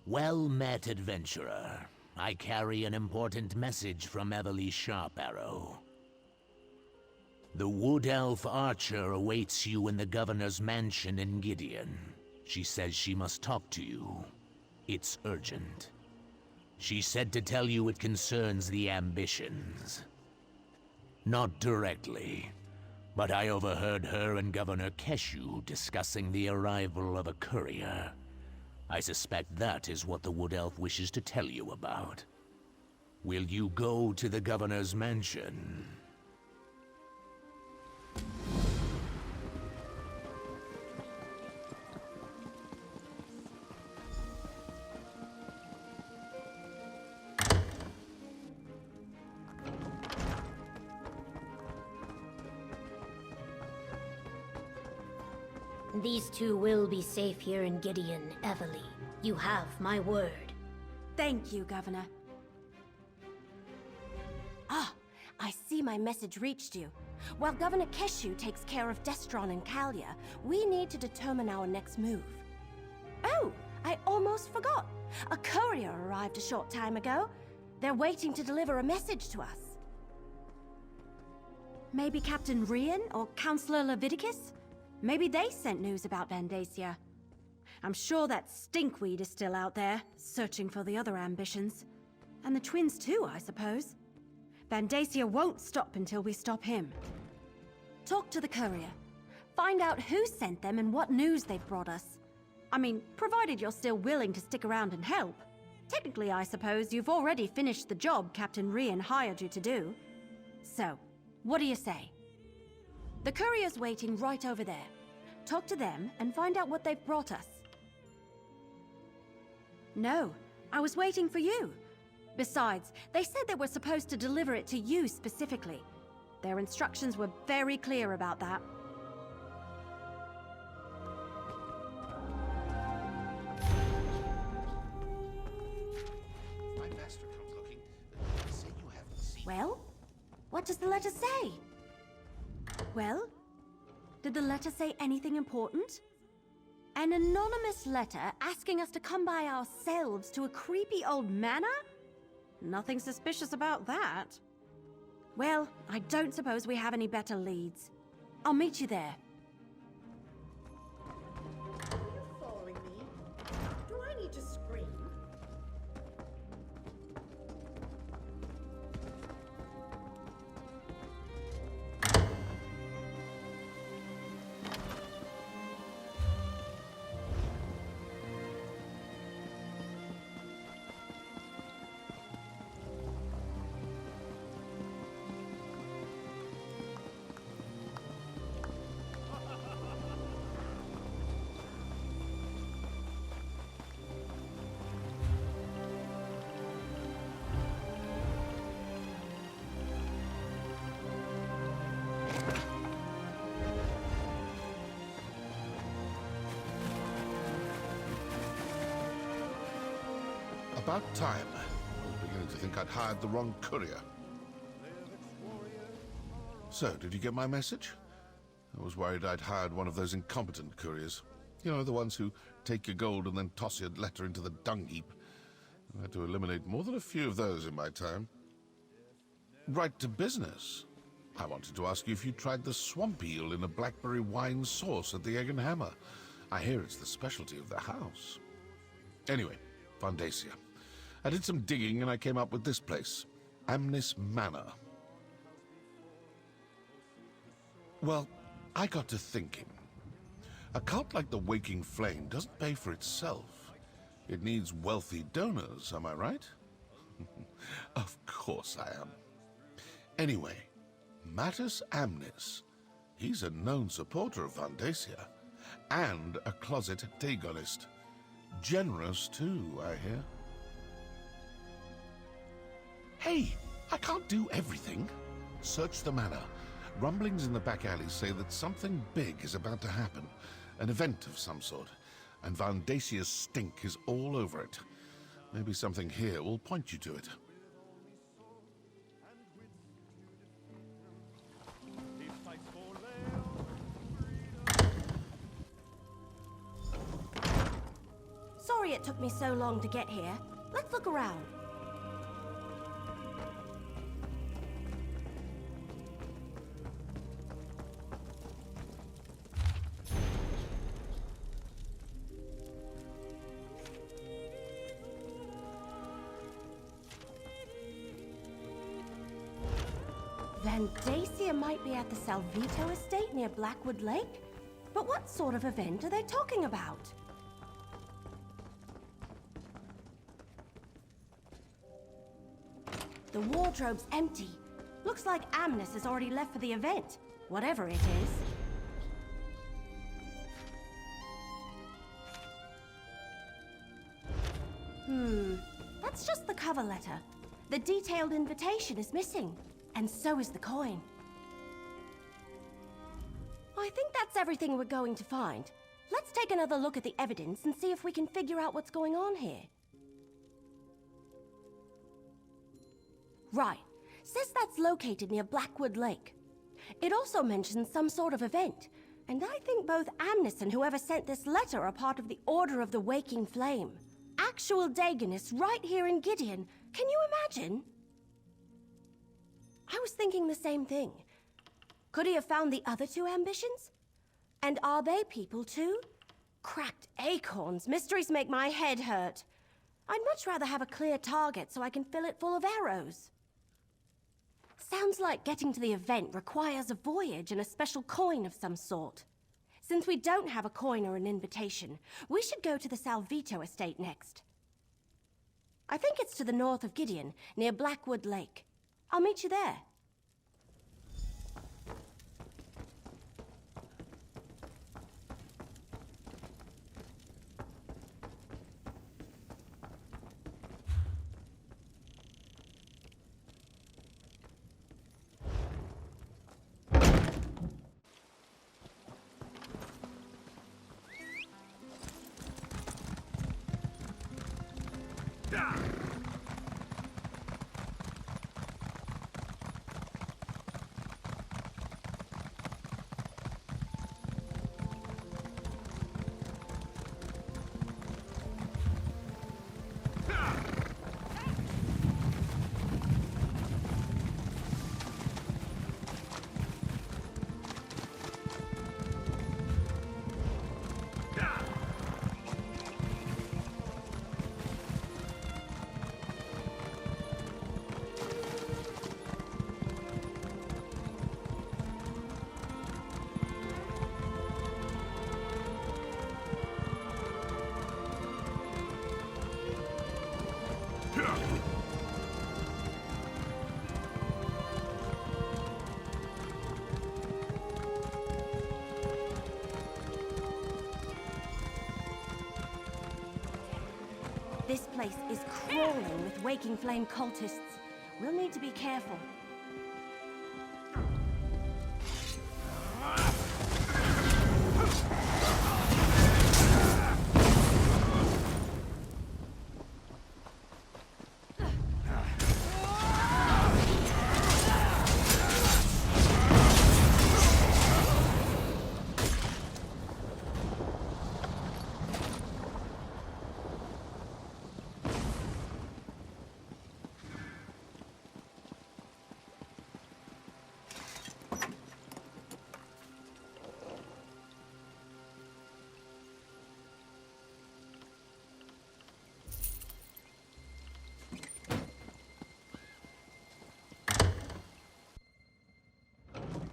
Well met, adventurer. I carry an important message from Everly Sharparrow. The Wood Elf Archer awaits you in the Governor's mansion in Gideon. She says she must talk to you. It's urgent. She said to tell you it concerns the ambitions. Not directly, but I overheard her and Governor Keshu discussing the arrival of a courier. I suspect that is what the Wood Elf wishes to tell you about. Will you go to the Governor's mansion? These two will be safe here in Gideon, Everly. You have my word. Thank you, Governor. Ah, I see my message reached you. While Governor Keshu takes care of Destron and Kalia, we need to determine our next move. Oh, I almost forgot. A courier arrived a short time ago. They're waiting to deliver a message to us. Maybe Captain Rian or Counselor Leviticus? Maybe they sent news about Vandacia. I'm sure that stinkweed is still out there, searching for the other ambitions. And the twins too, I suppose. Vandacia won't stop until we stop him. Talk to the courier. Find out who sent them and what news they've brought us. I mean, provided you're still willing to stick around and help. Technically, I suppose you've already finished the job Captain Rian hired you to do. So, what do you say? The courier's waiting right over there. Talk to them and find out what they've brought us. No, I was waiting for you. Besides, they said they were supposed to deliver it to you specifically. Their instructions were very clear about that. My master comes looking. Say you haven't seen. Well, what does the letter say? Well, did the letter say anything important? An anonymous letter asking us to come by ourselves to a creepy old manor? Nothing suspicious about that. Well, I don't suppose we have any better leads. I'll meet you there. Are you following me? Do I need to scream? About time. I was beginning to think I'd hired the wrong courier. So, did you get my message? I was worried I'd hired one of those incompetent couriers. You know, the ones who take your gold and then toss your letter into the dung heap. I had to eliminate more than a few of those in my time. Right to business. I wanted to ask you if you tried the swamp eel in a blackberry wine sauce at the Egg and Hammer. I hear it's the specialty of the house. Anyway, Vandacia. I did some digging and I came up with this place. Amnis Manor. Well, I got to thinking. A cult like the Waking Flame doesn't pay for itself. It needs wealthy donors, am I right? Of course I am. Anyway, Mattus Amnis. He's a known supporter of Vandacia. And a closet Dagonist. Generous, too, I hear. Hey, I can't do everything. Search the manor. Rumblings in the back alleys say that something big is about to happen. An event of some sort. And Vandacia's stink is all over it. Maybe something here will point you to it. Sorry it took me so long to get here. Let's look around. Vandacia might be at the Salvito estate near Blackwood Lake? But what sort of event are they talking about? The wardrobe's empty. Looks like Amnes has already left for the event, whatever it is. That's just the cover letter. The detailed invitation is missing, and so is the coin. I think that's everything we're going to find. Let's take another look at the evidence and see if we can figure out what's going on here. Right. Says that's located near Blackwood Lake. It also mentions some sort of event, and I think both Amnes and whoever sent this letter are part of the Order of the Waking Flame. Actual Dagonists right here in Gideon. Can you imagine? I was thinking the same thing. Could he have found the other two ambitions? And are they people too? Cracked acorns. Mysteries make my head hurt. I'd much rather have a clear target so I can fill it full of arrows. Sounds like getting to the event requires a voyage and a special coin of some sort. Since we don't have a coin or an invitation, we should go to the Salvito estate next. I think it's to the north of Gideon, near Blackwood Lake. I'll meet you there. This place is crawling with Waking Flame cultists. We'll need to be careful.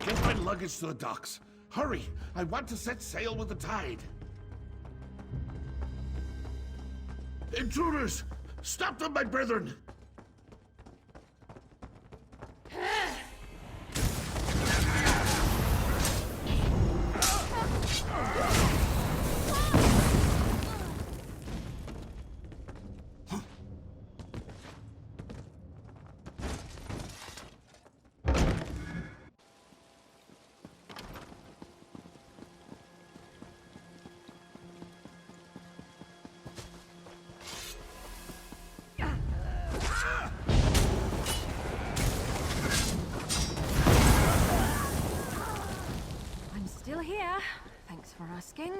Get my luggage to the docks. Hurry! I want to set sail with the tide. Intruders! Stop them, my brethren! Still here. Thanks for asking.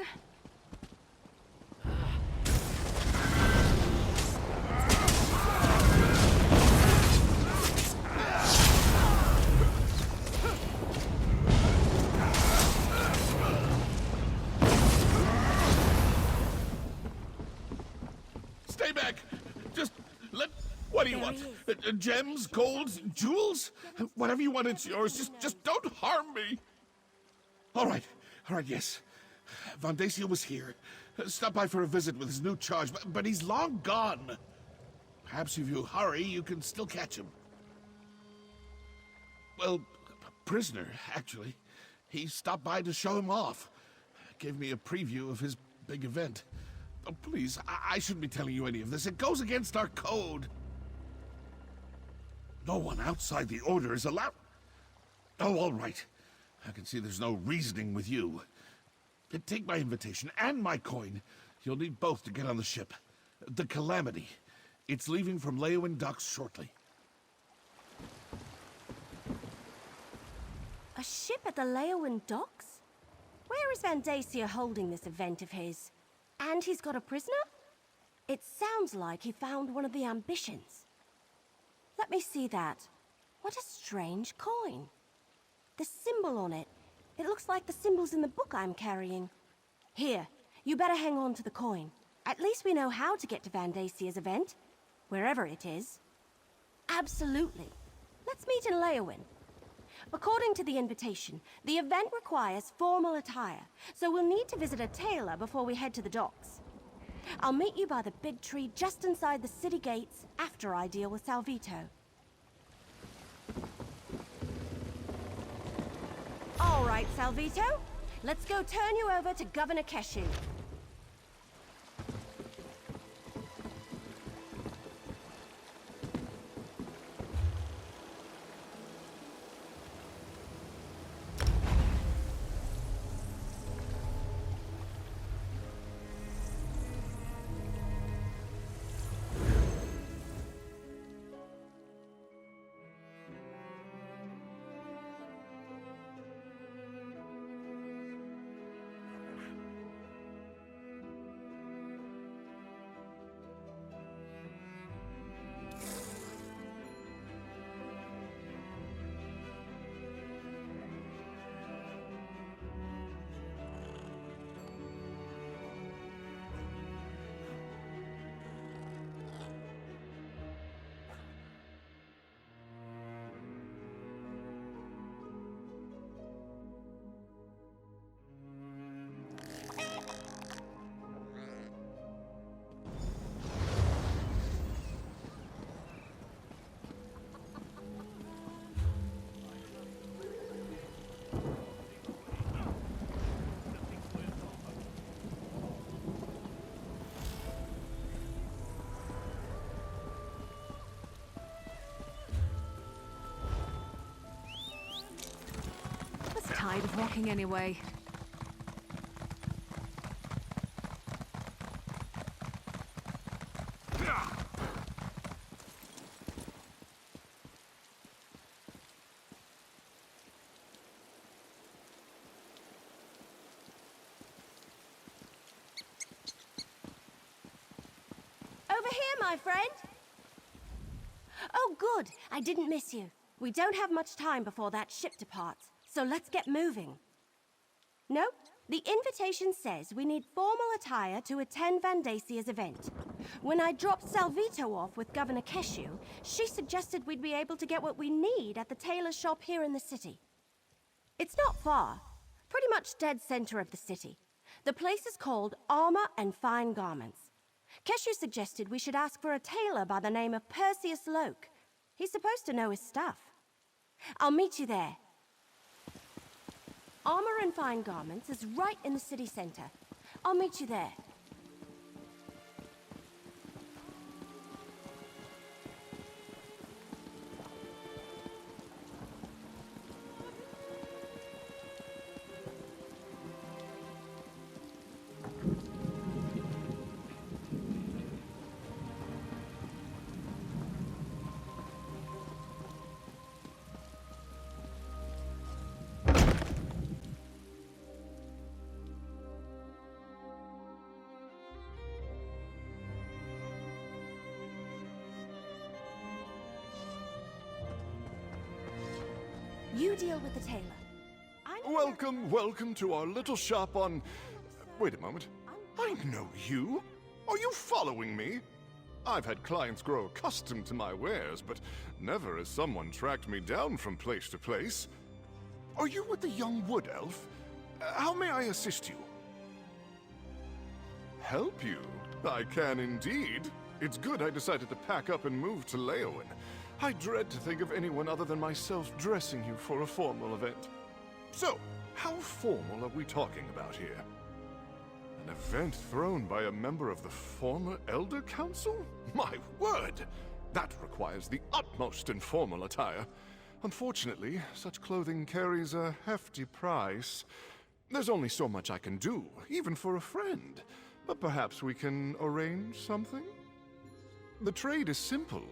back! Just let... What do you want? Gems, golds, jewels? Whatever you want, it's yours. Just don't harm me. All right, yes. Vandacia was here. Stopped by for a visit with his new charge, but he's long gone. Perhaps if you hurry, you can still catch him. Well, a prisoner, actually. He stopped by to show him off. Gave me a preview of his big event. Oh, please, I shouldn't be telling you any of this. It goes against our code. No one outside the Order is allowed... Oh, all right. I can see there's no reasoning with you. Take my invitation and my coin. You'll need both to get on the ship. The Calamity. It's leaving from Leowin docks shortly. A ship at the Leowin docks? Where is Vandacia holding this event of his? And he's got a prisoner? It sounds like he found one of the ambitions. Let me see that. What a strange coin. The symbol on it. It looks like the symbols in the book I'm carrying. Here, you better hang on to the coin. At least we know how to get to Vandacia's event. Wherever it is. Absolutely. Let's meet in Leowin. According to the invitation, the event requires formal attire, so we'll need to visit a tailor before we head to the docks. I'll meet you by the big tree just inside the city gates after I deal with Salvito. All right, Salvito. Let's go turn you over to Governor Keshu. Tired of walking anyway. Over here, my friend. Oh, good. I didn't miss you. We don't have much time before that ship departs. So let's get moving. No, the invitation says we need formal attire to attend Vandacia's event. When I dropped Salvito off with Governor Keshu, she suggested we'd be able to get what we need at the tailor shop here in the city. It's not far, pretty much dead center of the city. The place is called Armor and Fine Garments. Keshu suggested we should ask for a tailor by the name of Perseus Loke. He's supposed to know his stuff. I'll meet you there. Armor and Fine Garments is right in the city center. I'll meet you there. You deal with the tailor. Welcome to our little shop on... Wait a moment. I know you. Are you following me? I've had clients grow accustomed to my wares, but never has someone tracked me down from place to place. Are you with the young wood elf? How may I assist you? Help you? I can indeed. It's good I decided to pack up and move to Leowen. I dread to think of anyone other than myself dressing you for a formal event. So, how formal are we talking about here? An event thrown by a member of the former Elder Council? My word! That requires the utmost informal attire. Unfortunately, such clothing carries a hefty price. There's only so much I can do, even for a friend. But perhaps we can arrange something? The trade is simple.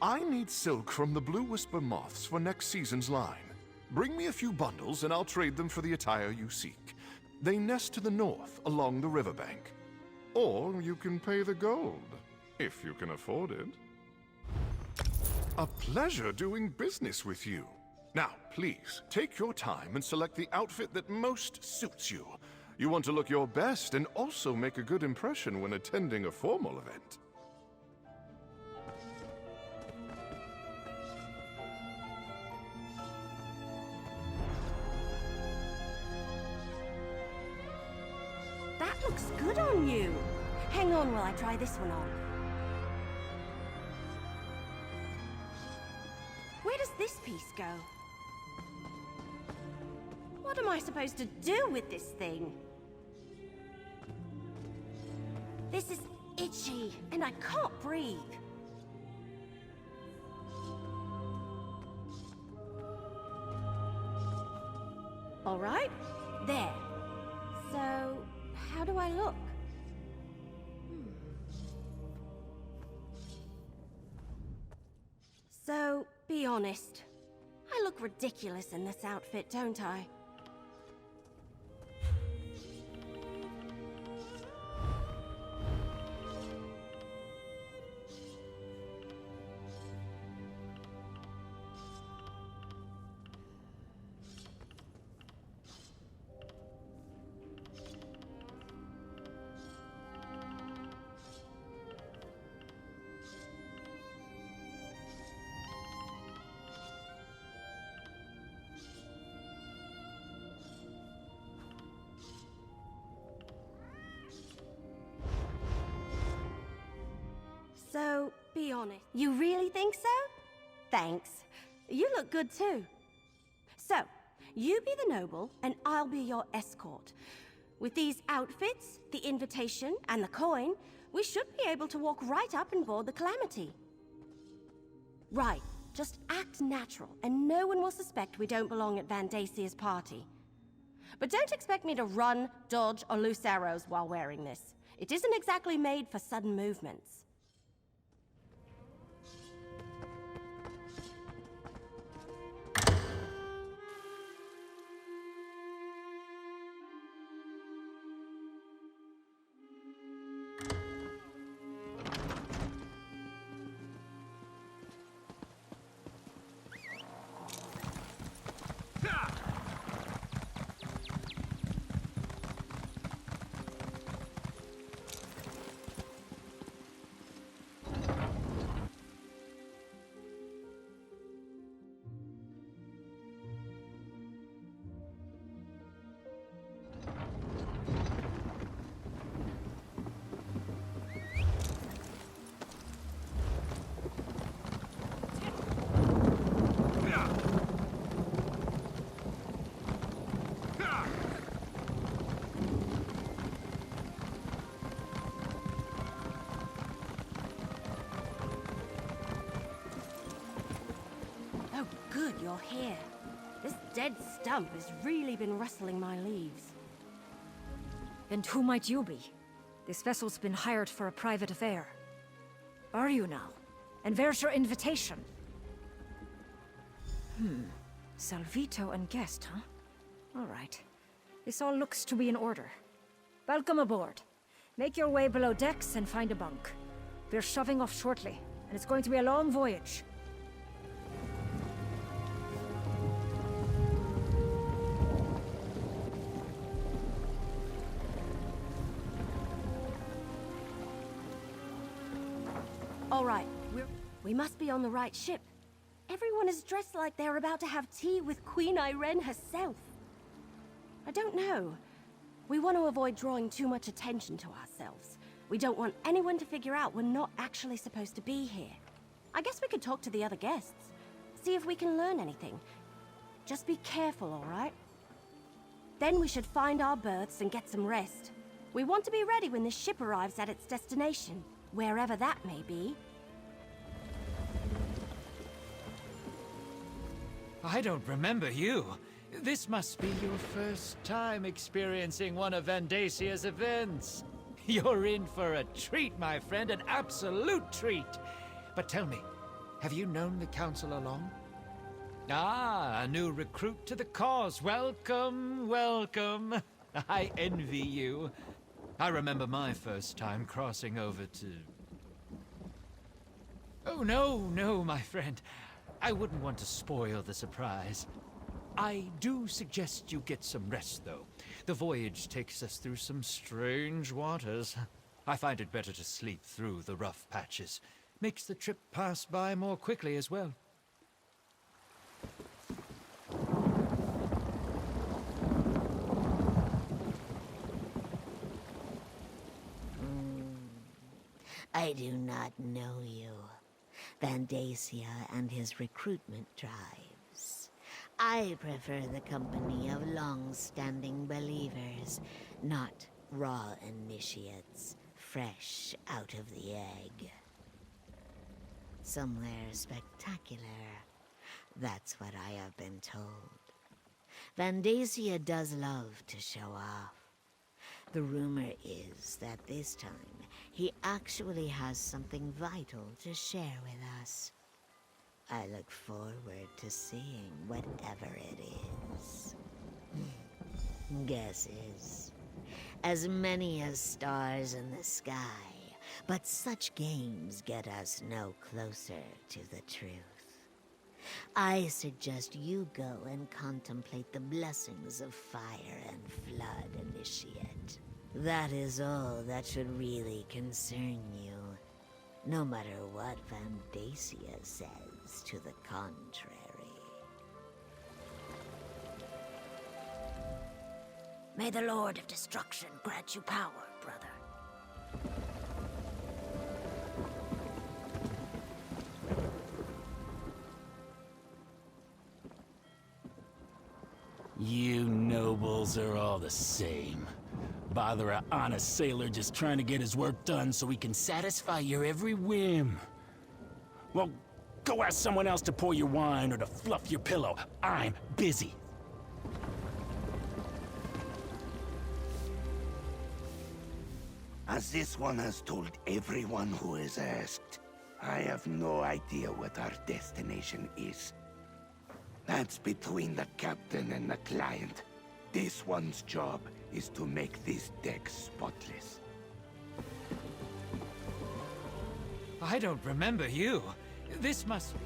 I need silk from the Blue Whisper moths for next season's line. Bring me a few bundles and I'll trade them for the attire you seek. They nest to the north, along the riverbank. Or you can pay the gold, if you can afford it. A pleasure doing business with you. Now, please, take your time and select the outfit that most suits you. You want to look your best and also make a good impression when attending a formal event. That looks good on you. Hang on while I try this one on. Where does this piece go? What am I supposed to do with this thing? This is itchy, and I can't breathe. All right, there. So, how do I look? So, be honest. I look ridiculous in this outfit, don't I? So, be honest. You really think so? Thanks. You look good too. So, you be the noble, and I'll be your escort. With these outfits, the invitation, and the coin, we should be able to walk right up and board the Calamity. Right. Just act natural, and no one will suspect we don't belong at Vandasia's party. But don't expect me to run, dodge, or loose arrows while wearing this. It isn't exactly made for sudden movements. Good, you're here. This dead stump has really been rustling my leaves. And who might you be? This vessel's been hired for a private affair. Are you now? And where's your invitation? Salvito and guest, huh? All right. This all looks to be in order. Welcome aboard. Make your way below decks and find a bunk. We're shoving off shortly, and it's going to be a long voyage. all right. We must be on the right ship. Everyone is dressed like they're about to have tea with Queen Irene herself. I don't know. We want to avoid drawing too much attention to ourselves. We don't want anyone to figure out we're not actually supposed to be here. I guess we could talk to the other guests. See if we can learn anything. Just be careful, all right? Then we should find our berths and get some rest. We want to be ready when the ship arrives at its destination, wherever that may be. I don't remember you. This must be your first time experiencing one of Vandasia's events. You're in for a treat, my friend, an absolute treat. But tell me, have you known the Council along? Ah, a new recruit to the cause. Welcome, welcome. I envy you. I remember my first time crossing over to... Oh, no, my friend. I wouldn't want to spoil the surprise. I do suggest you get some rest, though. The voyage takes us through some strange waters. I find it better to sleep through the rough patches. Makes the trip pass by more quickly as well. I do not know you. Vandasia and his recruitment drives. I prefer the company of long-standing believers, not raw initiates, fresh out of the egg. Somewhere spectacular. That's what I have been told. Vandasia does love to show off. The rumor is that this time, he actually has something vital to share with us. I look forward to seeing whatever it is. Guesses. As many as stars in the sky, but such games get us no closer to the truth. I suggest you go and contemplate the blessings of fire and flood, initiate. That is all that should really concern you, no matter what Vandasia says to the contrary. May the Lord of Destruction grant you power, brother. You nobles are all the same. Bother an honest sailor just trying to get his work done so he can satisfy your every whim. Well, go ask someone else to pour your wine or to fluff your pillow. I'm busy. As this one has told everyone who is asked, I have no idea what our destination is. That's between the captain and the client. This one's job is to make this deck spotless. I don't remember you. This must be...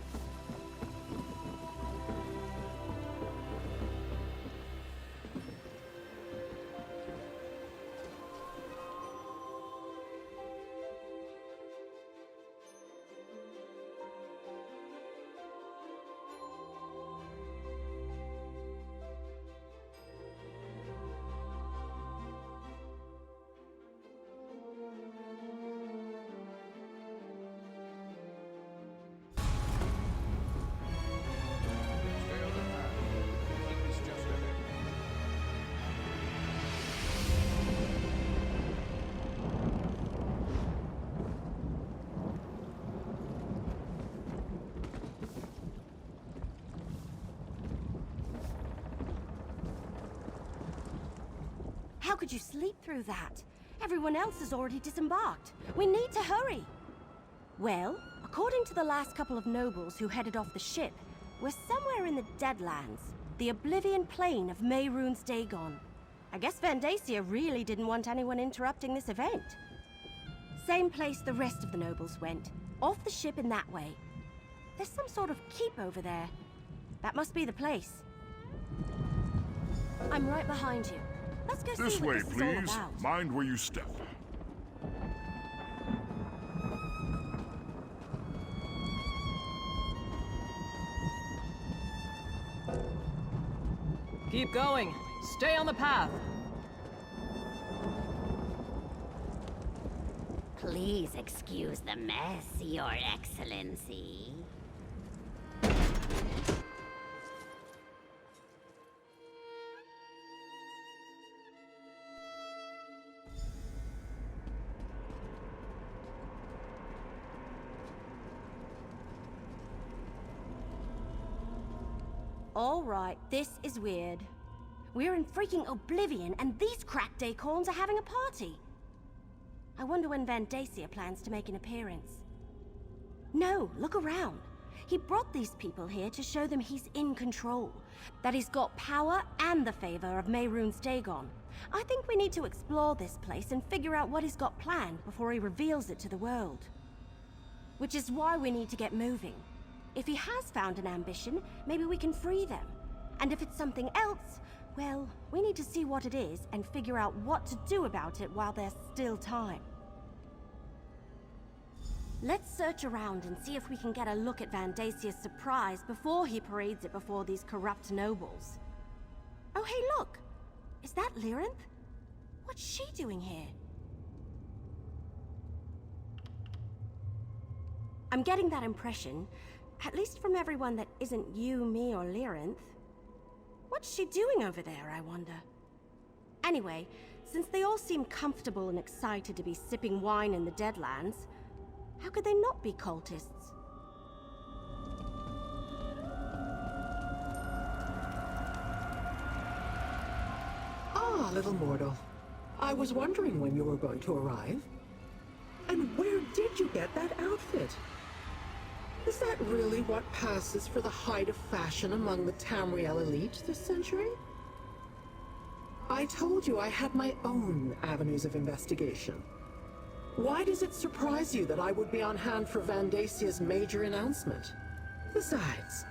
How could you sleep through that? Everyone else has already disembarked. We need to hurry. Well, according to the last couple of nobles who headed off the ship, we're somewhere in the Deadlands, the Oblivion Plain of Mehrunes Dagon. I guess Vandasia really didn't want anyone interrupting this event. Same place the rest of the nobles went, off the ship in that way. There's some sort of keep over there. That must be the place. I'm right behind you. Let's go This see what way, this is all please. about. Mind where you step. Keep going. Stay on the path. Please excuse the mess, Your Excellency. All right, this is weird. We're in freaking Oblivion, and these cracked acorns are having a party. I wonder when Vandacia plans to make an appearance. No, look around. He brought these people here to show them he's in control, that he's got power and the favor of Mehrunes Dagon. I think we need to explore this place and figure out what he's got planned before he reveals it to the world. Which is why we need to get moving. If he has found an ambition, maybe we can free them. And if it's something else, well, we need to see what it is and figure out what to do about it while there's still time. Let's search around and see if we can get a look at Vandacia's surprise before he parades it before these corrupt nobles. Oh, hey, look! Is that Lyrinth? What's she doing here? I'm getting that impression, at least from everyone that isn't you, me, or Lyrinth. What's she doing over there, I wonder? Anyway, since they all seem comfortable and excited to be sipping wine in the Deadlands, how could they not be cultists? Ah, little mortal. I was wondering when you were going to arrive. And where did you get that outfit? Is that really what passes for the height of fashion among the Tamriel elite this century? I told you I had my own avenues of investigation. Why does it surprise you that I would be on hand for Vandacia's major announcement? Besides,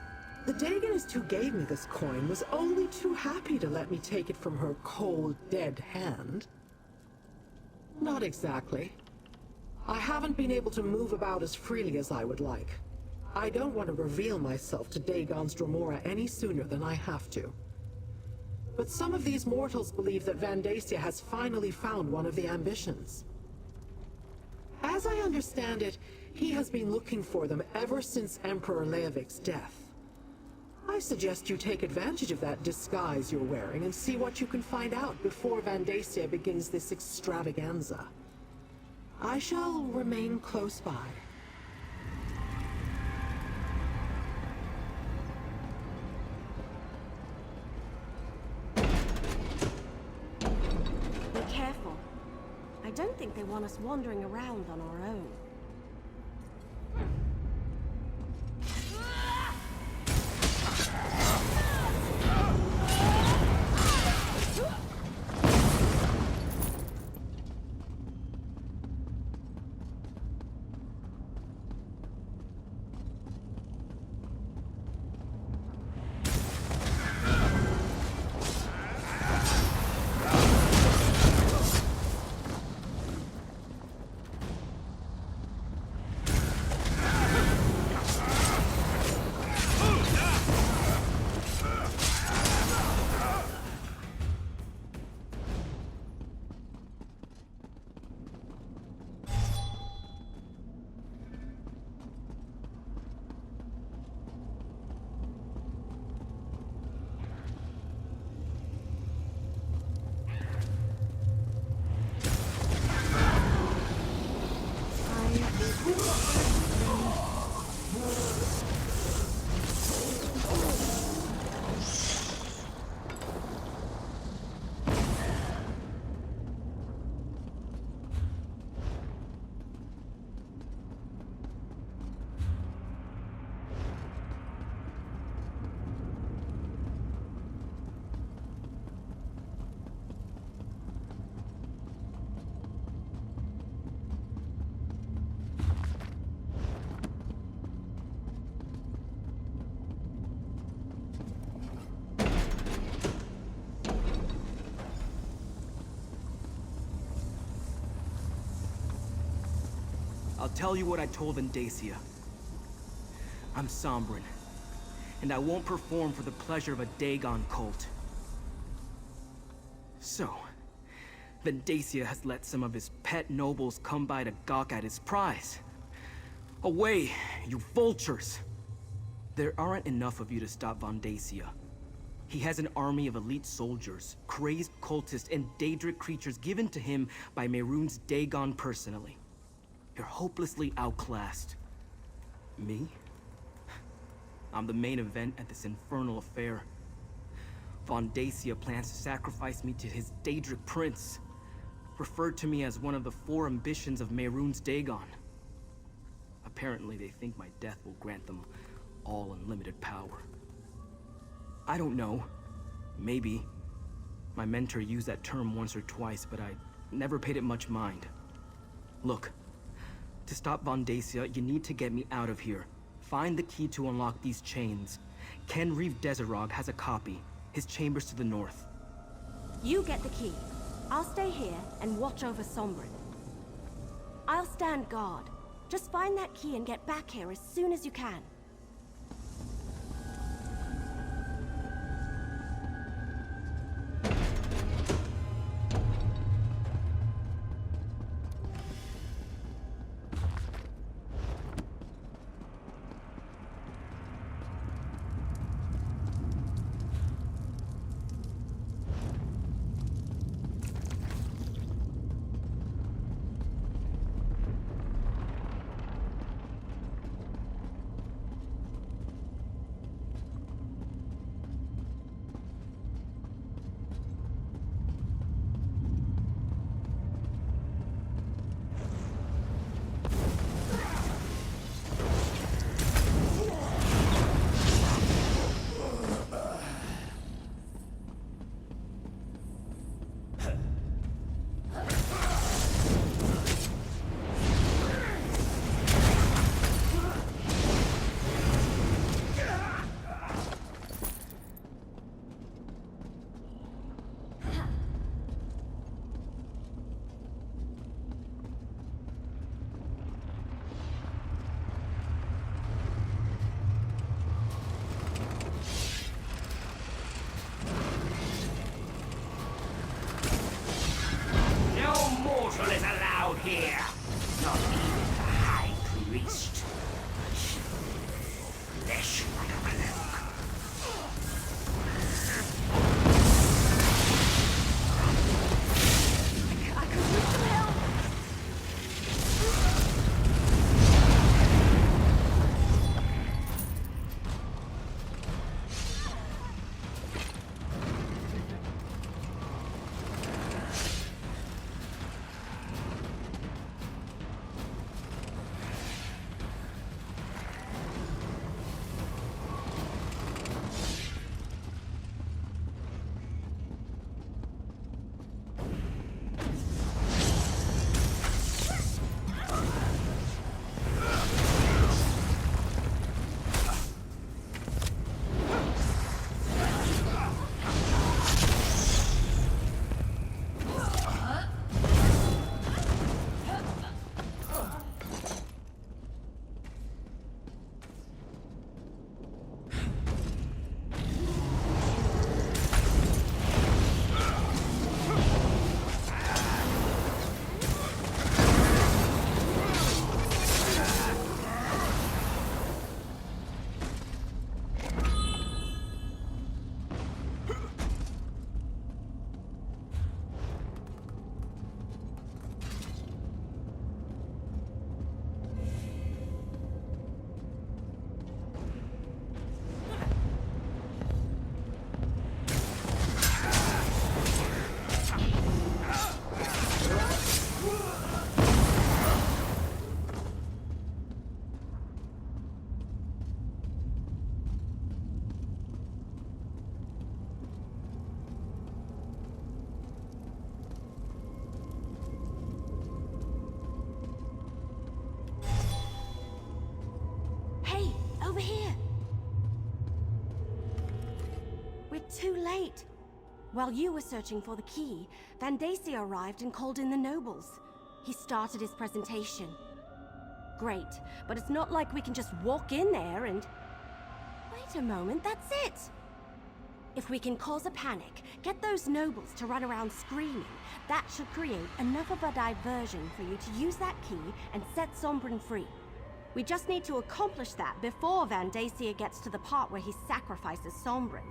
the Dagonist who gave me this coin was only too happy to let me take it from her cold, dead hand. Not exactly. I haven't been able to move about as freely as I would like. I don't want to reveal myself to Dagon's Dromora any sooner than I have to. But some of these mortals believe that Vandacia has finally found one of the ambitions. As I understand it, he has been looking for them ever since Emperor Leovik's death. I suggest you take advantage of that disguise you're wearing and see what you can find out before Vandacia begins this extravaganza. I shall remain close by. Be careful. I don't think they want us wandering around on our own. I'll tell you what I told Vandacia. I'm Sombrin, and I won't perform for the pleasure of a Dagon cult. So, Vendacia has let some of his pet nobles come by to gawk at his prize. Away, you vultures! There aren't enough of you to stop Vendacia. He has an army of elite soldiers, crazed cultists, and Daedric creatures given to him by Mehrunes Dagon personally. You're hopelessly outclassed. Me? I'm the main event at this infernal affair. Vendacia plans to sacrifice me to his Daedric prince, referred to me as one of the 4 ambitions of Mehrunes Dagon. Apparently they think my death will grant them all unlimited power. I don't know. Maybe. My mentor used that term once or twice, but I never paid it much mind. Look, to stop Vendacia, you need to get me out of here. Find the key to unlock these chains. Ken Reeve Desirog has a copy. His chamber's to the north. You get the key. I'll stay here and watch over Sombrin. I'll stand guard. Just find that key and get back here as soon as you can. Here, not even the High Priest. Flesh like a cloak. I could use some help. Over here. We're too late. While you were searching for the key, Vendacia arrived and called in the nobles. He started his presentation. Great, but it's not like we can just walk in there and... Wait a moment, that's it! If we can cause a panic, get those nobles to run around screaming, that should create enough of a diversion for you to use that key and set Sombrin free. We just need to accomplish that before Van Dacia gets to the part where he sacrifices Sombrin.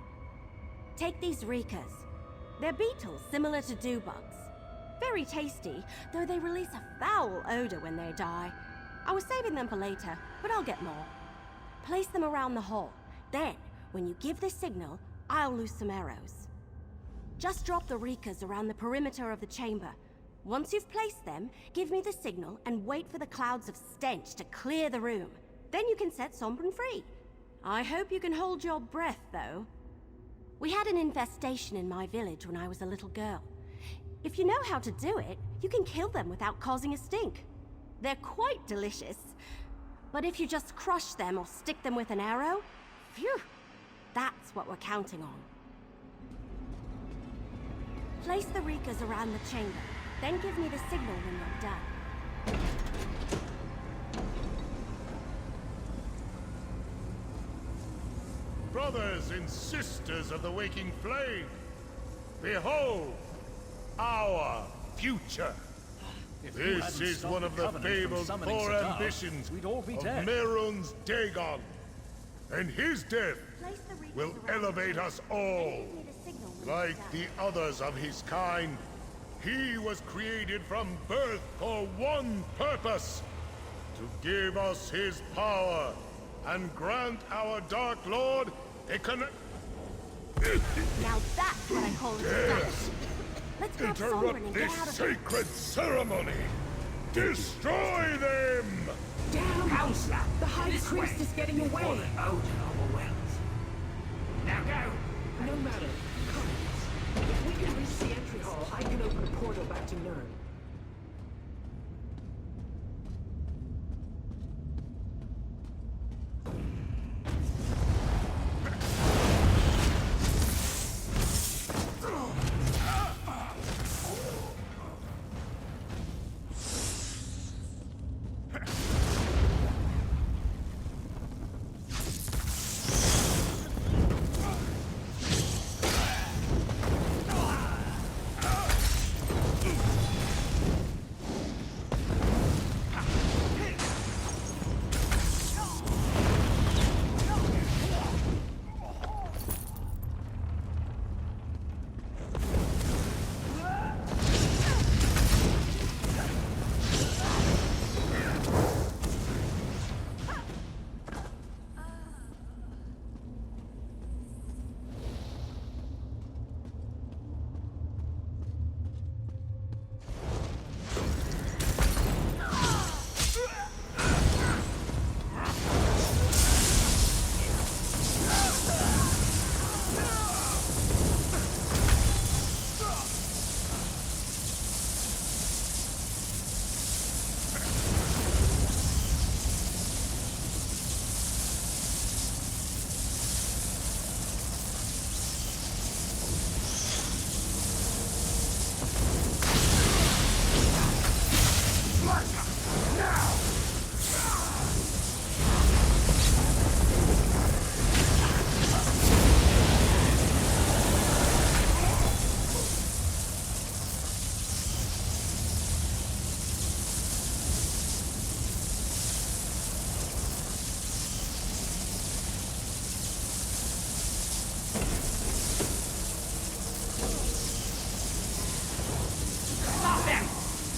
Take these Rikas. They're beetles similar to dewbugs. Very tasty, though they release a foul odor when they die. I was saving them for later, but I'll get more. Place them around the hall. Then, when you give the signal, I'll loose some arrows. Just drop the Rikas around the perimeter of the chamber. Once you've placed them, give me the signal and wait for the clouds of stench to clear the room. Then you can set Sombrin free. I hope you can hold your breath, though. We had an infestation in my village when I was a little girl. If you know how to do it, you can kill them without causing a stink. They're quite delicious. But if you just crush them or stick them with an arrow, phew, that's what we're counting on. Place the Rikas around the chamber, then give me the signal when you're done. Brothers and sisters of the waking flame, behold our future. This is one of the fabled four ambitions of Merun's Dagon, and his death will elevate us all. Like the others of his kind, he was created from birth for one purpose: to give us his power and grant our Dark Lord a Now that's what I call respect. Let's grab Sombrin and get this out of here. sacred ceremony! Destroy them! Damn! Counselor, The High this Priest way. is getting away! Before the Odin overwhelms. Now go! No matter. Come. If we can reach the entry hall, I can open a portal back to Nern.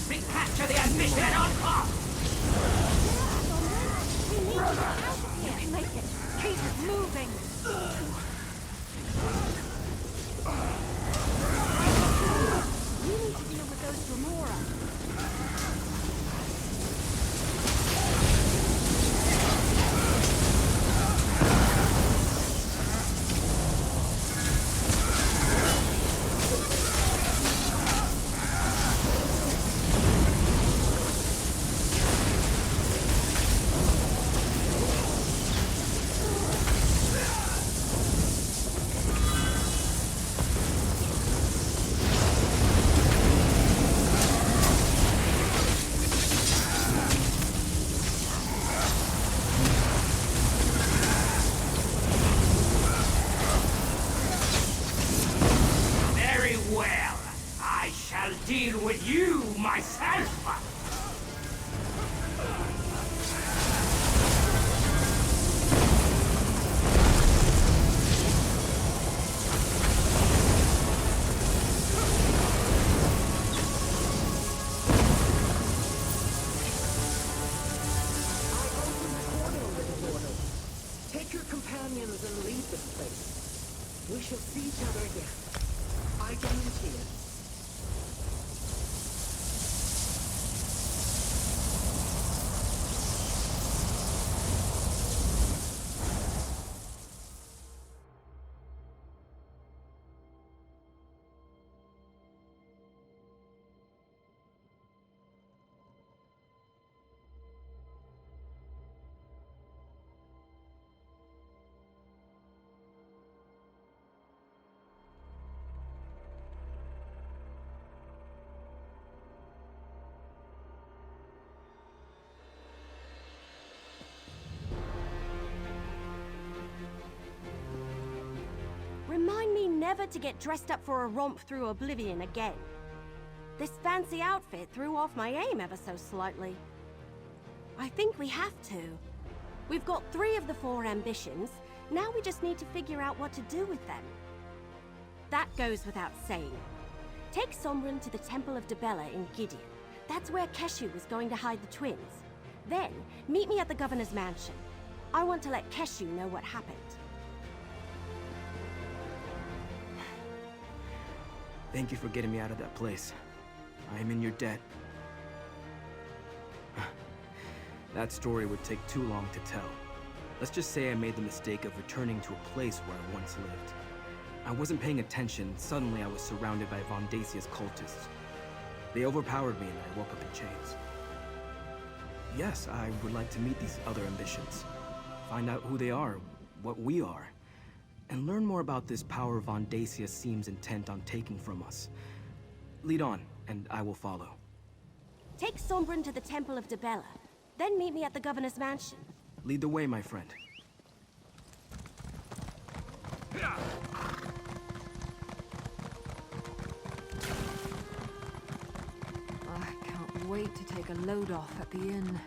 Recapture the ambition at all costs! You can make it. Keep moving. We need to deal with those Remora. we shall see each other again. I guarantee it. Remind me never to get dressed up for a romp through oblivion again. This fancy outfit threw off my aim ever so slightly. I think we have to. We've got 3 of the 4 ambitions. Now we just need to figure out what to do with them. That goes without saying. Take Sombrin to the Temple of Debella in Gideon. That's where Keshu was going to hide the twins. Then, meet me at the Governor's mansion. I want to let Keshu know what happened. Thank you for getting me out of that place. I am in your debt. That story would take too long to tell. Let's just say I made the mistake of returning to a place where I once lived. I wasn't paying attention. Suddenly I was surrounded by Von Dacia's cultists. They overpowered me and I woke up in chains. Yes, I would like to meet these other ambitions. Find out who they are, what we are, and learn more about this power Von Dacia seems intent on taking from us. Lead on, and I will follow. Take Sombrin to the Temple of Debella, then meet me at the Governor's mansion. Lead the way, my friend. I can't wait to take a load off at the inn.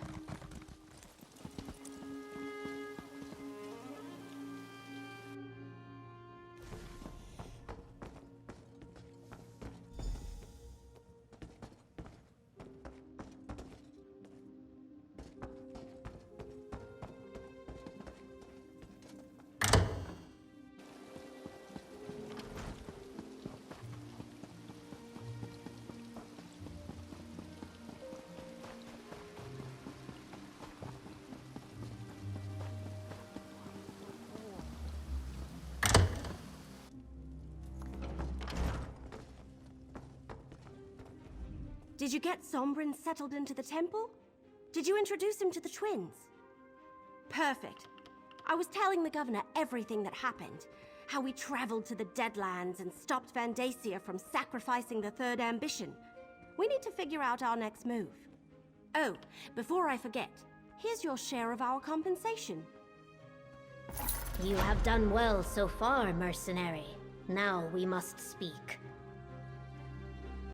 Did you get Sombrin settled into the temple? Did you introduce him to the twins? Perfect. I was telling the governor everything that happened. How we traveled to the Deadlands and stopped Van Dacia from sacrificing the 3rd ambition. We need to figure out our next move. Oh, before I forget, here's your share of our compensation. You have done well so far, mercenary. Now we must speak.